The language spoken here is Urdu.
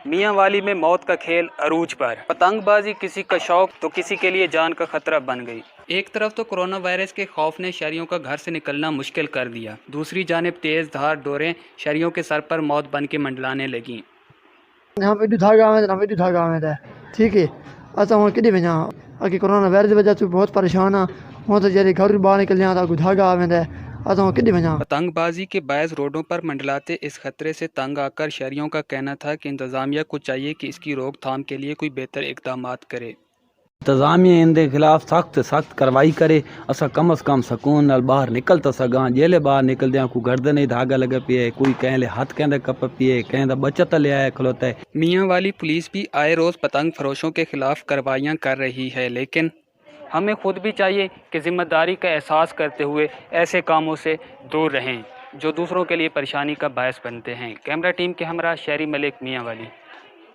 میاں والی میں موت کا کھیل عروج پر، پتنگ بازی کسی کا شوق تو کسی کے لیے جان کا خطرہ بن گئی۔ ایک طرف تو کرونا وائرس کے خوف نے شہریوں کا گھر سے نکلنا مشکل کر دیا، دوسری جانب تیز دھار ڈوریں شہریوں کے سر پر موت بن کے منڈلانے لگیں۔ ہم ایڈو دھاگا آمد ہے، ٹھیک ہے، اصل ہوں کدی وجہ اگر کرونا وائرس کی وجہ سے بہت پریشان ہاں، ہوں تو جی گھر باہر نکل جاں تو دھاگا آمد ہے، اصل ہوں کدی وجہ۔ پتنگ بازی کے باعث روڈوں پر منڈلاتے اس خطرے سے تنگ آ کر شہریوں کا کہنا تھا کہ انتظامیہ کو چاہیے کہ اس کی روک تھام کے لیے کوئی بہتر اقدامات کرے۔ انتظامیہ ان دے خلاف سخت کاروائی کرے، اسا کم از کم سکون نال باہر نکل تا سگاں، جیلے باہر نکل دیاں کوئی گردن نہیں دھاگا لگا پیے، کوئی کہیں لے ہاتھ کہیں دے کپ پیے، کہیں دا بچت لے آئے کھلوتا ہے۔ میاں والی پولیس بھی آئے روز پتنگ فروشوں کے خلاف کارروائیاں کر رہی ہے، لیکن ہمیں خود بھی چاہیے کہ ذمہ داری کا احساس کرتے ہوئے ایسے کاموں سے دور رہیں جو دوسروں کے لیے پریشانی کا باعث بنتے ہیں۔ کیمرہ ٹیم کے ہمراہ شہری ملک، میاں والی۔